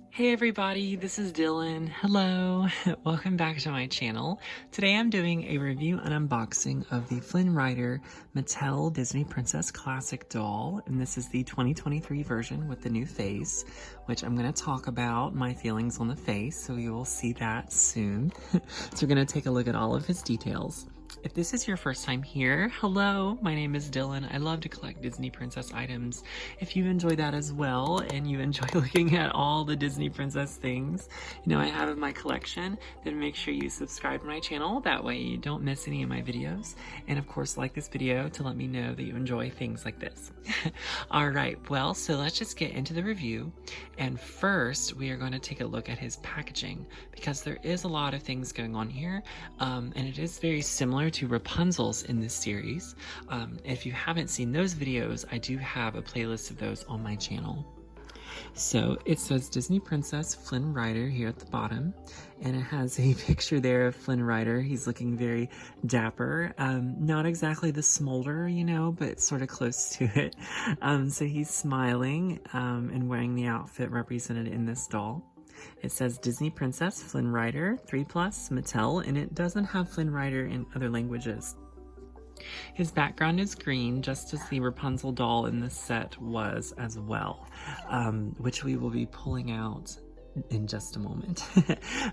Hey everybody, this is Dylan. Hello, welcome back to my channel. Today I'm doing a review and unboxing of the Flynn Rider Mattel Disney Princess Classic doll, and this is the 2023 version with the new face, which I'm going to talk about my feelings on the face, so you will see that soon. So we're going to take a look at all of his details. If this is your first time here, hello, my name is Dylan. I love to collect Disney princess items. If you enjoy that as well, and you enjoy looking at all the Disney princess things, I have in my collection, then make sure you subscribe to my channel. That way you don't miss any of my videos. And of course, like this video to let me know that you enjoy things like this. All right, well, so let's just get into the review. And first, we are going to take a look at his packaging, because there is a lot of things going on here, and it is very similar to Rapunzel's in this series. If you haven't seen those videos, I do have a playlist of those on my channel. So it says Disney Princess Flynn Rider here at the bottom, and it has a picture there of Flynn Rider. He's looking very dapper, not exactly the smolder, but sort of close to it. So he's smiling and wearing the outfit represented in this doll. It says Disney Princess Flynn Rider 3+ Mattel, and it doesn't have Flynn Rider in other languages. His background is green, just as the Rapunzel doll in this set was as well, which we will be pulling out in just a moment.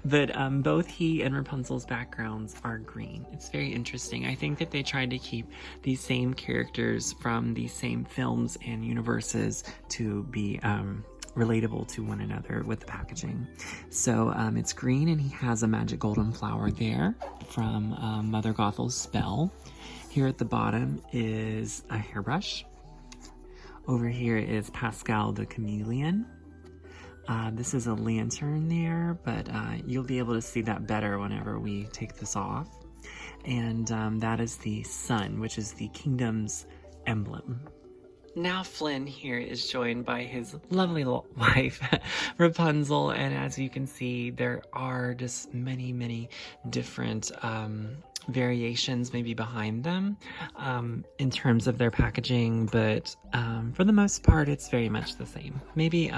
But both he and Rapunzel's backgrounds are green. It's very interesting. I think that they tried to keep these same characters from the same films and universes to be relatable to one another with the packaging. So it's green, and he has a magic golden flower there from Mother Gothel's spell. Here at the bottom is a hairbrush. Over here is Pascal the chameleon. This is a lantern there, but you'll be able to see that better whenever we take this off. And that is the sun, which is the kingdom's emblem. Now Flynn here is joined by his lovely wife, Rapunzel, and as you can see, there are just many different variations maybe behind them in terms of their packaging, but for the most part, it's very much the same. Maybe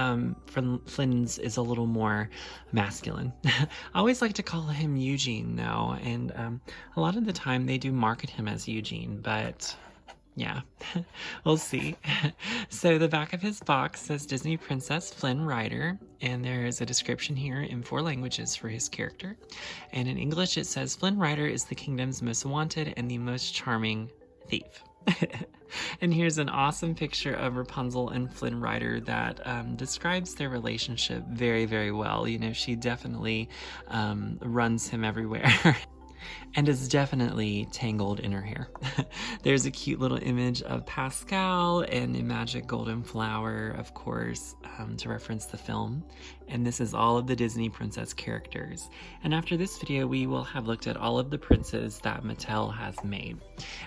Flynn's is a little more masculine. I always like to call him Eugene, though, and a lot of the time they do market him as Eugene, but yeah, we'll see. So the back of his box says Disney Princess Flynn Rider, and there is a description here in 4 languages for his character. And in English it says Flynn Rider is the kingdom's most wanted and the most charming thief. And here's an awesome picture of Rapunzel and Flynn Rider that describes their relationship very well. She definitely runs him everywhere. And is definitely tangled in her hair. There's a cute little image of Pascal and a magic golden flower, of course, to reference the film. And this is all of the Disney princess characters. And after this video, we will have looked at all of the princes that Mattel has made.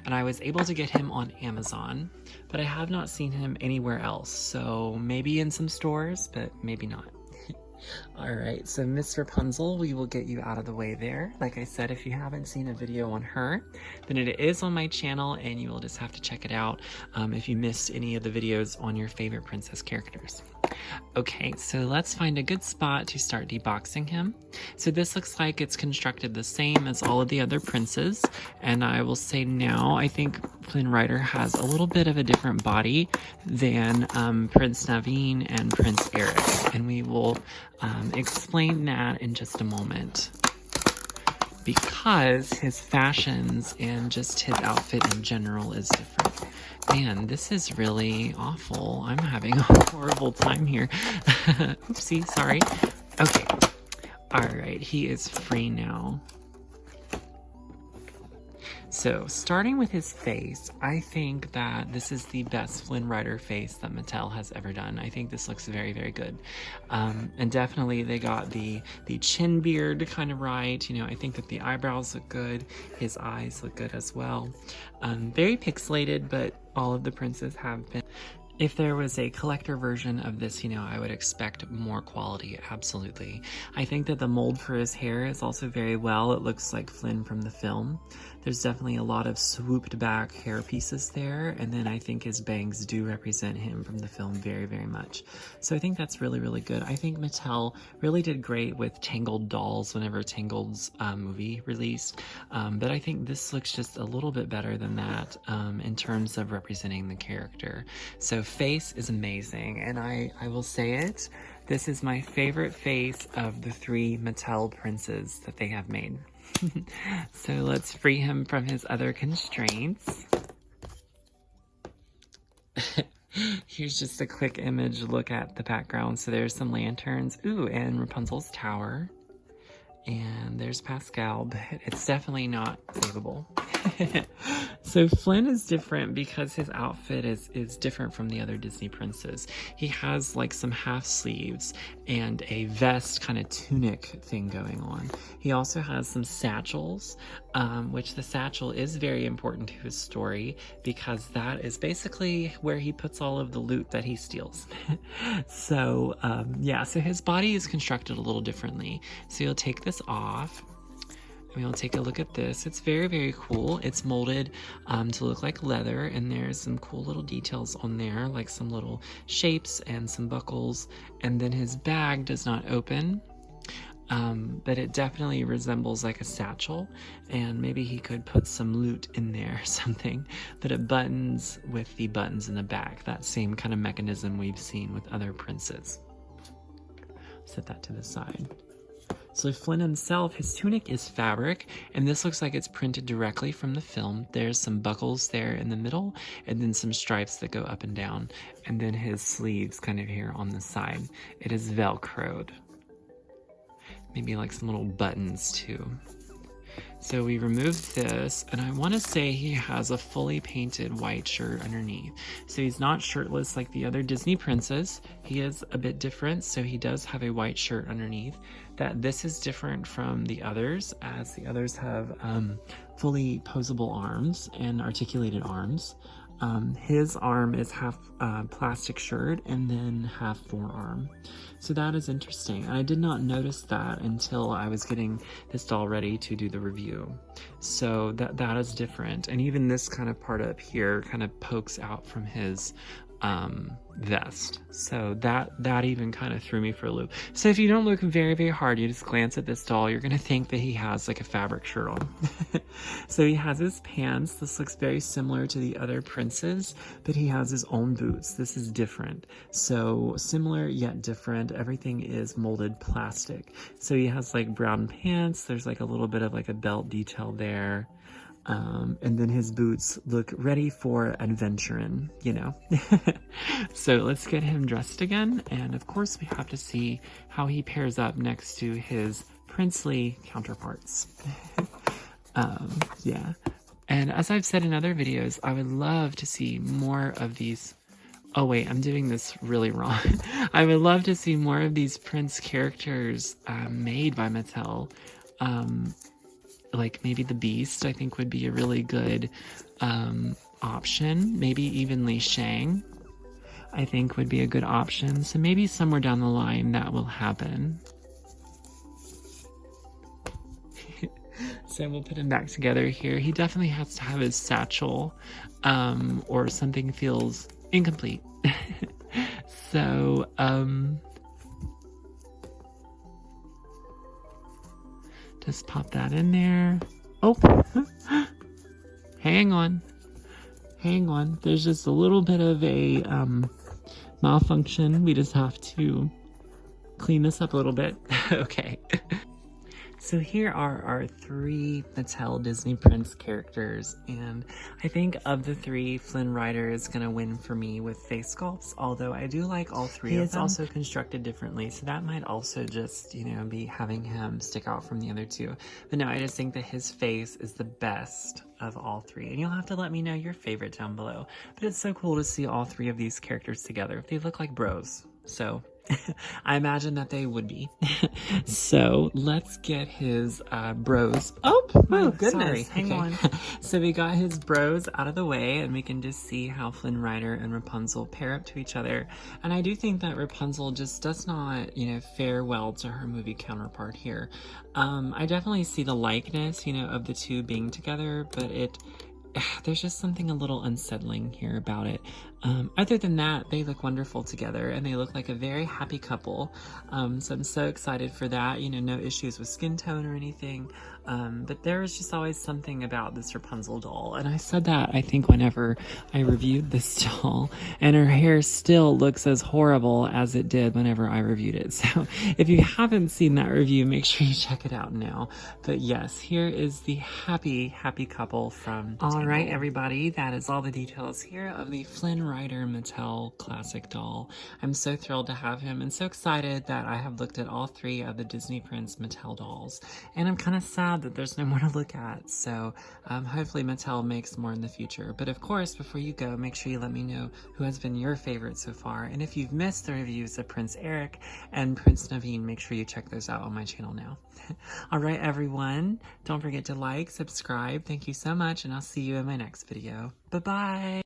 And I was able to get him on Amazon, but I have not seen him anywhere else. So maybe in some stores, but maybe not. Alright, so Miss Rapunzel, we will get you out of the way there. Like I said, if you haven't seen a video on her, then it is on my channel, and you will just have to check it out if you missed any of the videos on your favorite princess characters. Okay, so let's find a good spot to start deboxing him. So this looks like it's constructed the same as all of the other princes, and I will say now, I think Flynn Rider has a little bit of a different body than Prince Naveen and Prince Eric, and we will explain that in just a moment, because his fashions and just his outfit in general is different. Man, this is really awful. I'm having a horrible time here. Oopsie, sorry. Okay. Alright, he is free now. So, starting with his face, I think that this is the best Flynn Rider face that Mattel has ever done. I think this looks very good. And definitely they got the chin beard kind of right. I think that the eyebrows look good. His eyes look good as well. Very pixelated, but all of the princes have been. If there was a collector version of this, I would expect more quality, absolutely. I think that the mold for his hair is also very well. It looks like Flynn from the film. There's definitely a lot of swooped back hair pieces there, and then I think his bangs do represent him from the film very, very much. So I think that's really, really good. I think Mattel really did great with Tangled dolls whenever Tangled's movie released, but I think this looks just a little bit better than that in terms of representing the character. So face is amazing, and I will say it, this is my favorite face of the 3 Mattel princes that they have made. So let's free him from his other constraints. Here's just a quick image look at the background. So there's some lanterns. Ooh, and Rapunzel's tower. And there's Pascal, but it's definitely not savable. So Flynn is different because his outfit is different from the other Disney princes. He has like some half sleeves and a vest kind of tunic thing going on. He also has some satchels, which the satchel is very important to his story because that is basically where he puts all of the loot that he steals. So yeah, so his body is constructed a little differently. So you'll take this off. We'll take a look at this. It's very, very cool. It's molded to look like leather, and there's some cool little details on there, like some little shapes and some buckles. And then his bag does not open, but it definitely resembles like a satchel, and maybe he could put some loot in there or something. But it buttons with the buttons in the back, that same kind of mechanism we've seen with other princes. Set that to the side. So Flynn himself, his tunic is fabric, and this looks like it's printed directly from the film. There's some buckles there in the middle, and then some stripes that go up and down, and then his sleeves kind of here on the side. It is Velcroed. Maybe like some little buttons too. So we removed this, and I want to say he has a fully painted white shirt underneath. So he's not shirtless like the other Disney princes. He is a bit different, so he does have a white shirt underneath. This is different from the others, as the others have fully posable arms and articulated arms. His arm is half plastic shirt and then half forearm. So that is interesting. And I did not notice that until I was getting this doll ready to do the review. So that is different. And even this kind of part up here kind of pokes out from his vest. So that even kind of threw me for a loop. So if you don't look very, very hard, you just glance at this doll, you're gonna think that he has like a fabric shirt on. So he has his pants. This looks very similar to the other princes, but he has his own boots. This is different. So similar yet different. Everything is molded plastic. So he has like brown pants. There's like a little bit of like a belt detail there. And then his boots look ready for adventuring, you know. So let's get him dressed again. And of course we have to see how he pairs up next to his princely counterparts. Yeah. And as I've said in other videos, I would love to see more of these. Oh wait, I'm doing this really wrong. I would love to see more of these prince characters made by Mattel. Like maybe the Beast, I think would be a really good option. Maybe even Li Shang, I think would be a good option. So maybe somewhere down the line that will happen. So we'll put him back together here. He definitely has to have his satchel or something feels incomplete. So, just pop that in there. Oh, hang on. There's just a little bit of a malfunction. We just have to clean this up a little bit. Okay. So here are our 3 Mattel Disney Prince characters, and I think of the 3, Flynn Rider is going to win for me with face sculpts, although I do like all 3 of them. He is also constructed differently, so that might also just, you know, be having him stick out from the other 2. But no, I just think that his face is the best of all 3, and you'll have to let me know your favorite down below. But it's so cool to see all 3 of these characters together. They look like bros. So I imagine that they would be. So let's get his bros. Oh my goodness, sorry. Hang on. So we got his bros out of the way, and we can just see how Flynn Rider and Rapunzel pair up to each other. And I do think that Rapunzel just does not, fare well to her movie counterpart here. I definitely see the likeness, of the two being together, but there's just something a little unsettling here about it. Other than that, they look wonderful together, and they look like a very happy couple. So I'm so excited for that. No issues with skin tone or anything. But there is just always something about this Rapunzel doll. And I said that, I think, whenever I reviewed this doll. And her hair still looks as horrible as it did whenever I reviewed it. So if you haven't seen that review, make sure you check it out now. But yes, here is the happy, happy couple from the All right, everybody, that is all the details here of the Flynn Rider Mattel classic doll. I'm so thrilled to have him, and so excited that I have looked at all 3 of the Disney Prince Mattel dolls. And I'm kind of sad that there's no more to look at, so hopefully Mattel makes more in the future. But of course, before you go, make sure you let me know who has been your favorite so far. And if you've missed the reviews of Prince Eric and Prince Naveen, make sure you check those out on my channel now. All right, everyone, don't forget to like, subscribe. Thank you so much, and I'll see you in my next video. Bye-bye.